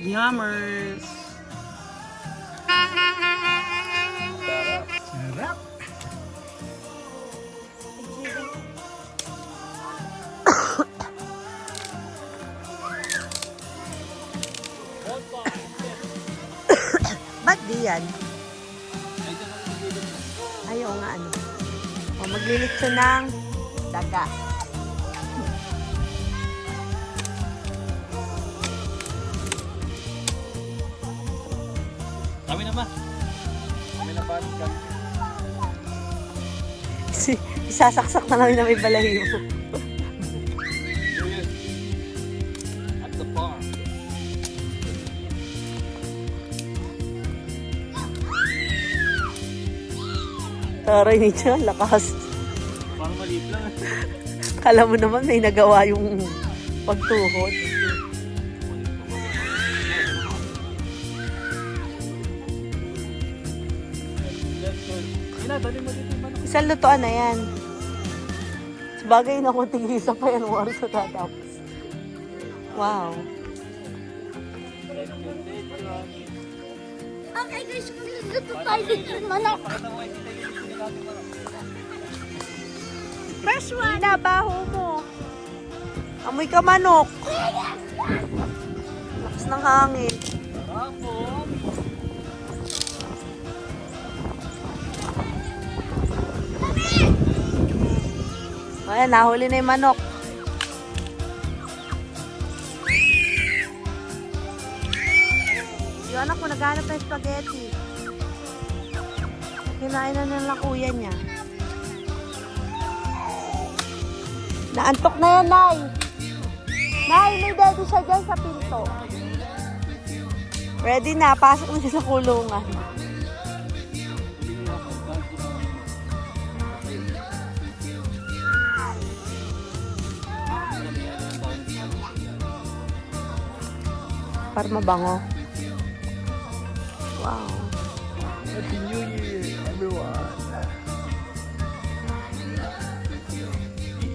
Yummers. Sarap. Ba't di yan? Ayaw nga ano. O, maglilitso ng daga. Kami na ba? Kami na ba? Isasaksak na lang na may balahibo. At the farm. Taray ni Tia, lakas. Parang maliit lang. Kala mo naman may nagawa yung pagtuhod. Isang lutoan na yan. Sabagay na kung tigisa pa yan, oras na tatapos. Wow. Okay guys, magluluto tayo dito ng manok. First one. Nabaho mo. Amoy ka manok. Lakas ng hangin. Ayan, nahuli na yung manok. Yung anak ko, naghanap ng spaghetti. Kinain na ng kuya niya. Naantok na yan, Nay. Nay, may daddy siya dyan sa pinto. Ready na, pasok na siya sa kulungan. Para mabango. Wow. Happy New Year, everyone.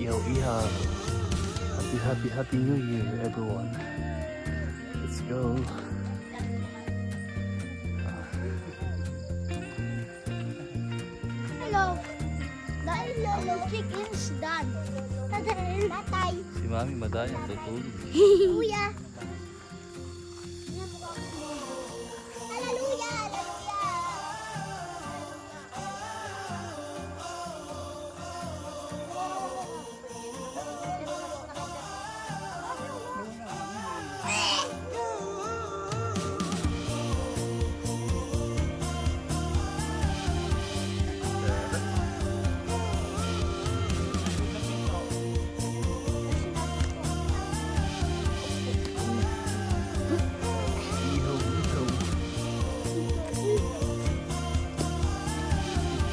Yo, ihaw. Happy New Year, everyone. Let's go. Hello. Dahil lolo chicken's done. Tatay. Si Mami madayang tutulog. Kuya. Hallelujah.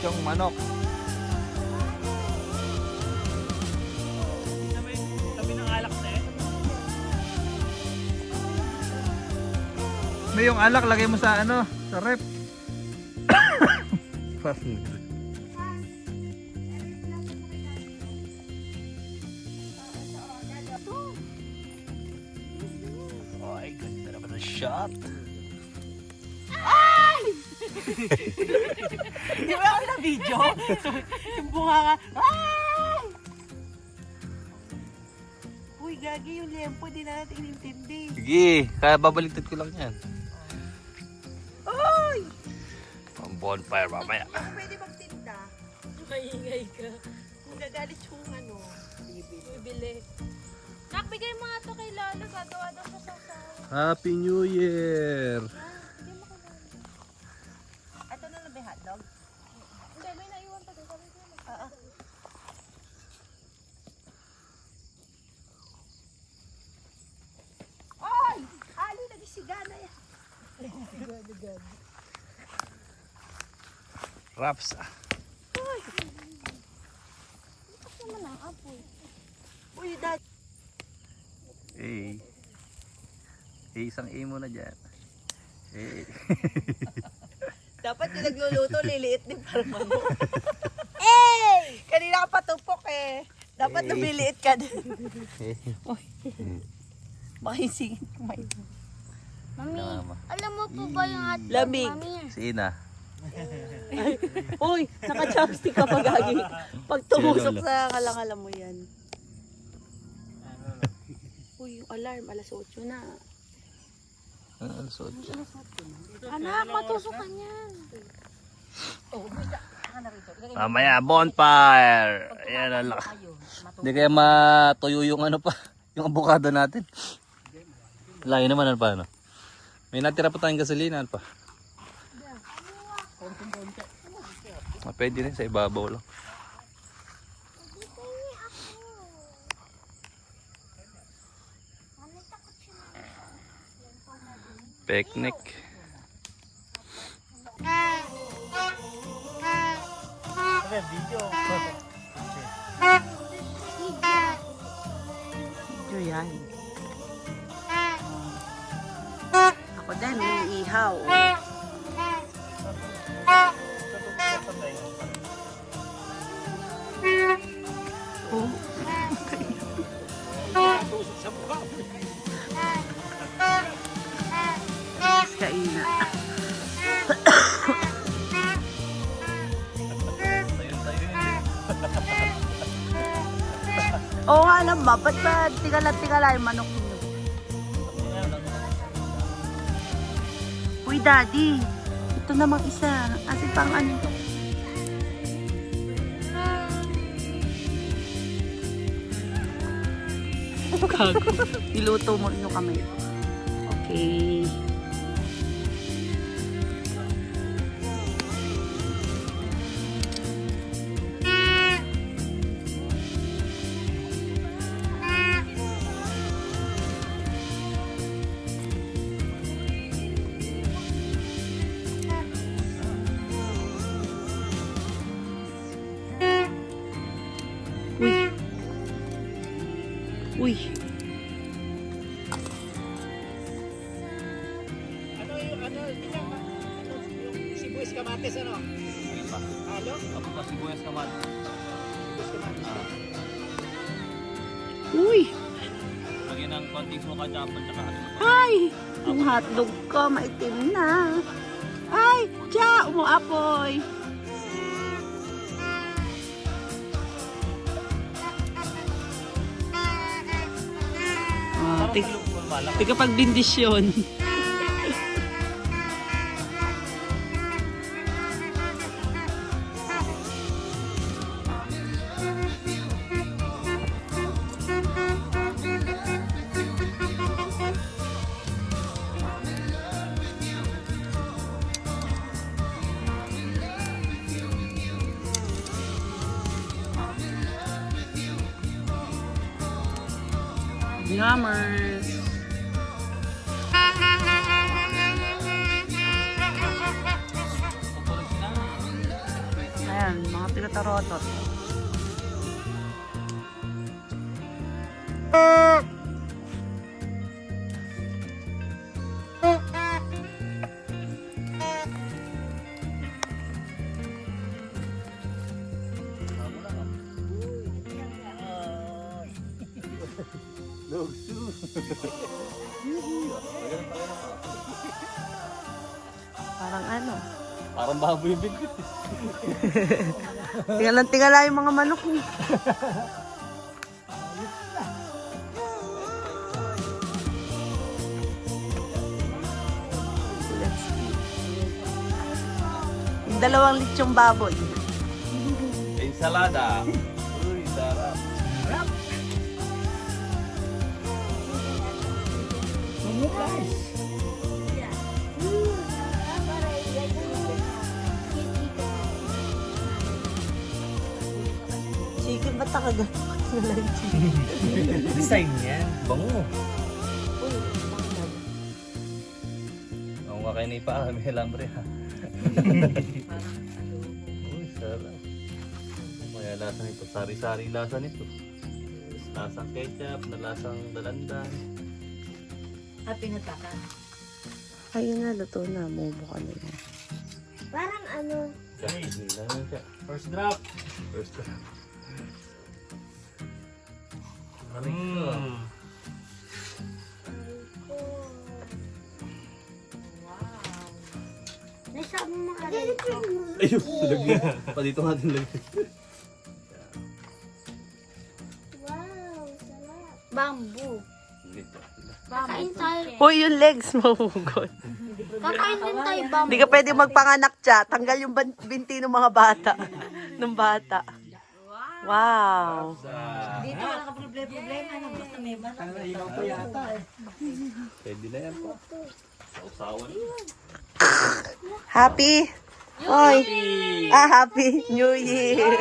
Itong manok. Tabi ng alak na eh. May yung alak, lagay mo sa ano, sa rep. Ay, ganda naman ang shot. Di ba ako na video? Yung bunga nga. Ay! Uy, gagi yung lempo. Di na natin inintindi. Sige, kaya babaliktad ko lang yan. Uy! Pang bonfire mamaya. Pwede magtinda. Maingay ka. Kung gagalit yung ano. Bibili. Nak, bigay mo nga to kay Lalo. Gagawa daw sa sasawa. Happy New Year! Ito na lang ba yung hotdog? Hindi, may naiwan pa doon. Ay! Ali, nagisigana yan. Raps. Naman ang apoy. Uy, dad. Eh. Eh, isang A muna dyan. Eh. Dapat yung nagluluto, liliit din para manok. Hey! Kanina ka patupok eh. Ba't nabiliit ka din? Uy. Baka yung singit kumain. Mami, Tama. alam mo po ba yung hotdog, Lamig. Mami? Si Ina. Uy, naka-chopstick ka pa gagi. Pag tumusok sa kalangala mo yan. Uy, yung alarm, alas 8 na. Alas 8. Anak, matusukan yan. Mamaya, bonfire! Ayan ang laka. Hindi kaya matuyo yung ano pa, yung abukado natin. Layo naman ano pa ano. May natira pa tayong gasolina ano pa. Pwede rin sa ibabaw lang. Picnic. Ito yan. Ako din, may ihaw. Oh. Kaina. Oo nga alam ba, ba't ba tigala yung manok niyo? Uy daddy, ito namang isa. Kasi pang ano to? Gago. Niluto mo yung kamay. Okay. Uy. Uy. Sibuyas kamatis ano? Halo? Ako pa sibuyas naman. Uy. Lagyan ng konting suka dyan, tsaka ano. Ay! Yung hotdog ko, maitim na. Ay! Tiya! Umuapoy! Ah, tiga pagbindisyon. Yummers! Ayan, mga pinatarotot. Parang ano? Parang baboy yung bigit. Tingala yung mga manok niya. Let's eat. Yung dalawang lechong baboy. Ensalada. Uy, sarap. Chicken, ba't nakagano ka na lang Design yan. Bango. Ako nga kayo na ipaa, may lambre ha. Uy, sarap. Kaya lasa nito, sari-sari lasa nito. Lasang ketchup, na lasang dalandan. Pinatakan. Ayun na, luto na. Mubo ka na yan. Parang ano, Hindi lang siya. First drop. First time. Nasabi mo mga Ayun, lagyan. Pa dito nga din lagyan. Wow, sarap. Bamboo. Bamboo Kain tayo. Hoy, yung legs mahugot. Kakain din tayo bamboo. Hindi ka pwede magpanganak dyan. Tanggal yung binti ng mga bata. Ng bata. Wow. Dito wala ka problema na basta may manok. Ikaw pa yata eh. Pwede na yan po. Sausawan. Happy? Hoy. Happy New Year.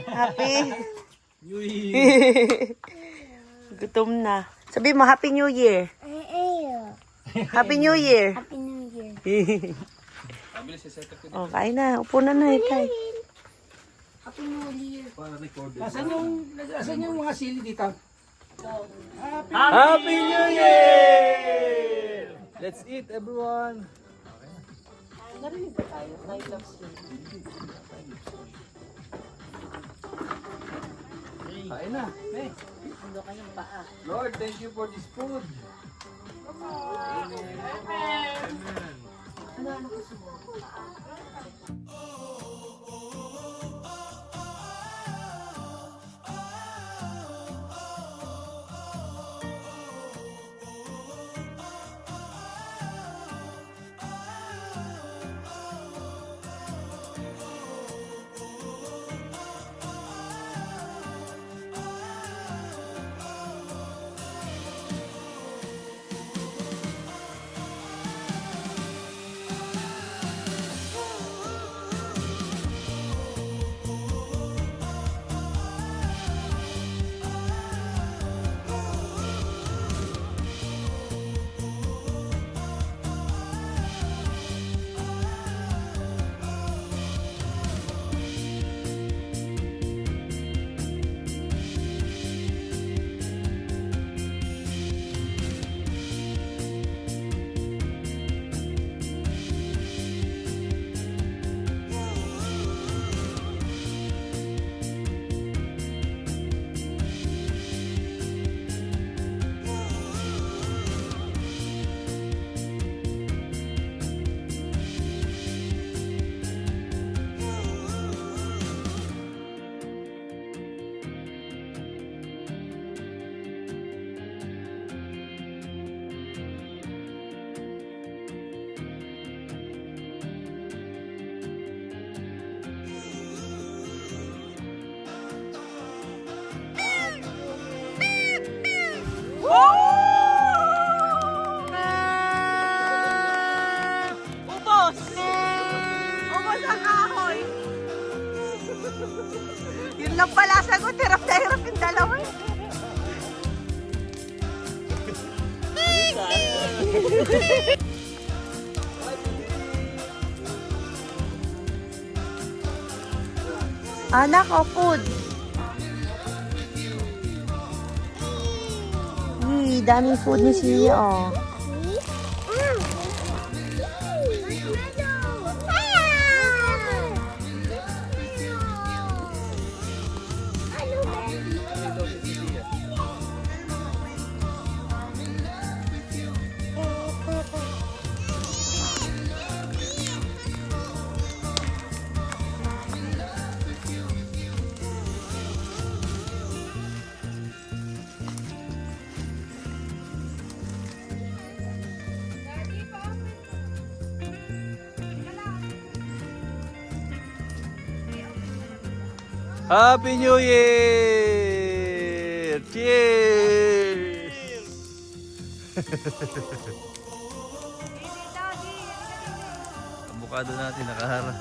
Happy? New Year. Gutom na. Sabi mo, Happy New Year. Happy New Year. Happy New Year. Oh, kain na. Upo na na, itay. Happy New Year. Asan yung mga sili dito? Happy New Year! Let's eat everyone. Kain na. Hey. Lord, thank you for this food. Ubos! Ubos ang kahoy! Yun lang pala sagot. Hirap na hirap yung dalawa. Anak o food? Daming food ni Sia, oh. Happy New Year! Cheers! Avocado natin nakaharap.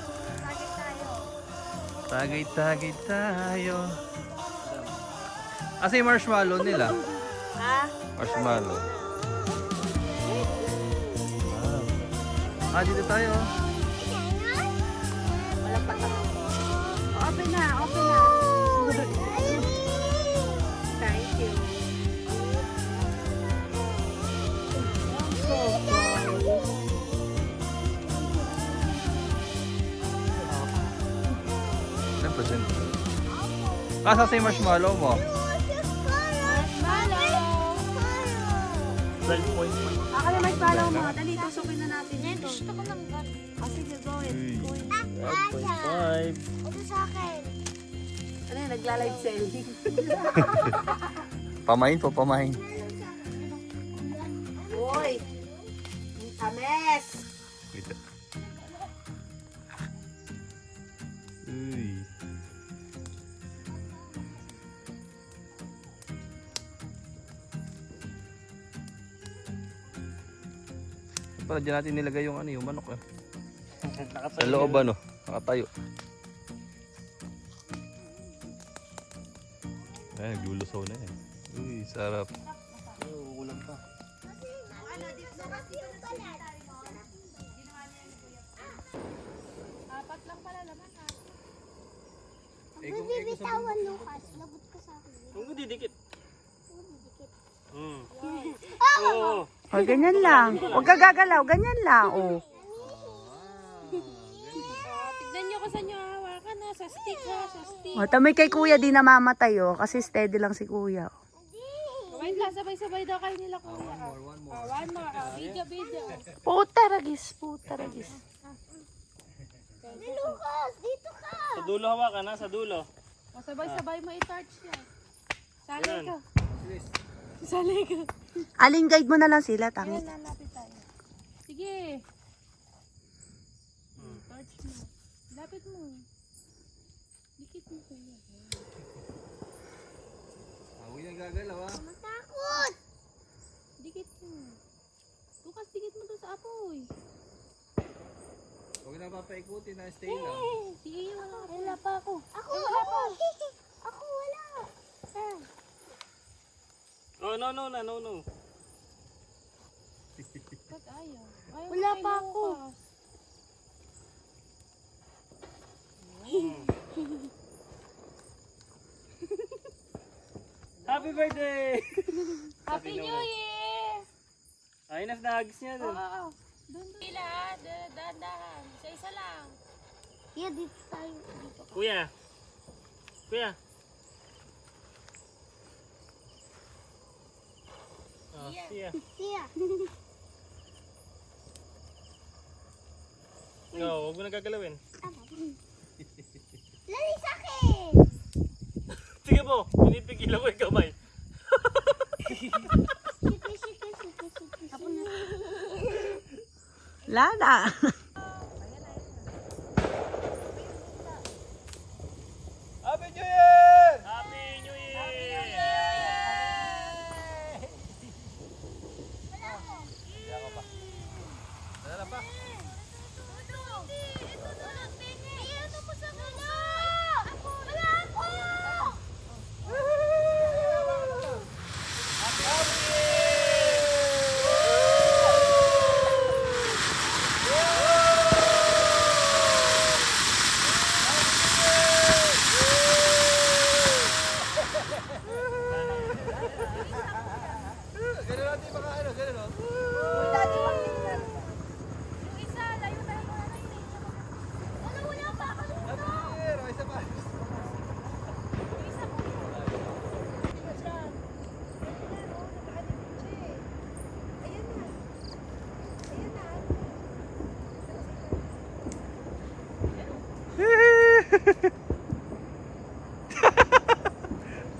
Tagay tayo. Asa yung marshmallow nila? Ha? Marshmallow. Wow. Dito tayo. Wala pa ka. Open na, open na. Thank you. So, Saan present? Kasa sa yung marshmallow mo? Akala may palaw mo. Dali, tusukin na natin yan. Gusto ko ng gun. Sige, go ahead. Go ahead. 5.5. Ito sa akin. Ano yun, nagla-live selling. Pamain po, pamain. Uy! Ames! Wait. Uy. Para dyan natin nilagay yung ano, yung manok eh. Sa loob ano, nakatayo. Ay, naglulusaw na eh. Uy, sarap. Apat lang pala laman ha. Ang bibitawan, Lucas. Lagot ka sa akin. Huwag didikit. O, ganyan lang. Huwag ka gagalaw, ganyan lang. O. Tignan nyo kung saan nyo hawakan ha. Sa stick ha. Sa stick. O, tamay kay kuya di namamatay o. Kasi steady lang si kuya. Wait lang. Sabay-sabay daw kayo nila kuya. One more. Video. Putaragis, putaragis. Lucas, dito ka. Sa dulo hawakan ha, sa dulo. O sabay-sabay mo i-torch yan. Salay Yan. ka. Salay ka. Aling guide mo na lang sila, tangi. Ayan, lalapit tayo. Sige. Torch mo. Lapit mo. Dikit mo kuya. Huwag yung gagalaw ha. Matakot. Dikit mo. Lukas, dikit mo to sa apoy. Huwag na papaikutin na, stay lang. Si Iyo wala. Wala pa ako. Ako. Ako wala. Oh, no. Ba't ayaw? Ayaw Wala kay pa ako. Lucas. Happy birthday! Happy New Year! Ayun na nahagis niya dun. Oo. Doon. Pila, dahan-dahan. Isa-isa lang. Yeah, dito tayo. Dito ka. Kuya. Oh, siya. Siya. No, huwag mo na gagalawin. Lali sa akin. Sige po, pinipigilan ko yung kamay. Sige. Ako na. Lana. Happy New Year! Happy New Year! Wala pa. Ganun natin baka ano, ganun o. Yung isa, layo tayo na Wala pa ako. Happy New Year! O, isa pa.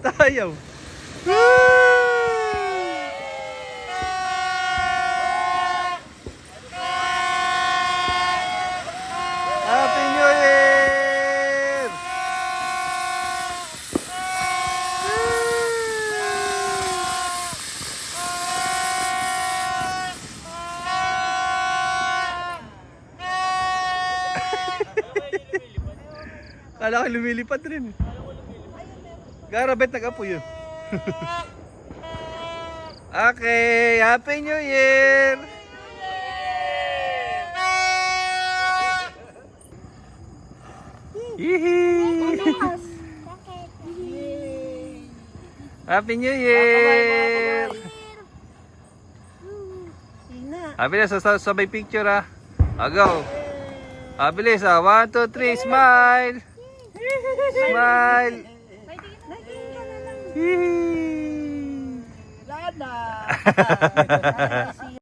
Tayaw. Happy New Year! Kala ko lumilipad rin. Garabet nag-apoy yun. Okay, Happy New Year! Yee! Happy New Year! Abilis, sabay picture ah. Go. Abilis ah. 1, 2, 3, smile! Smile! Yee! Ada.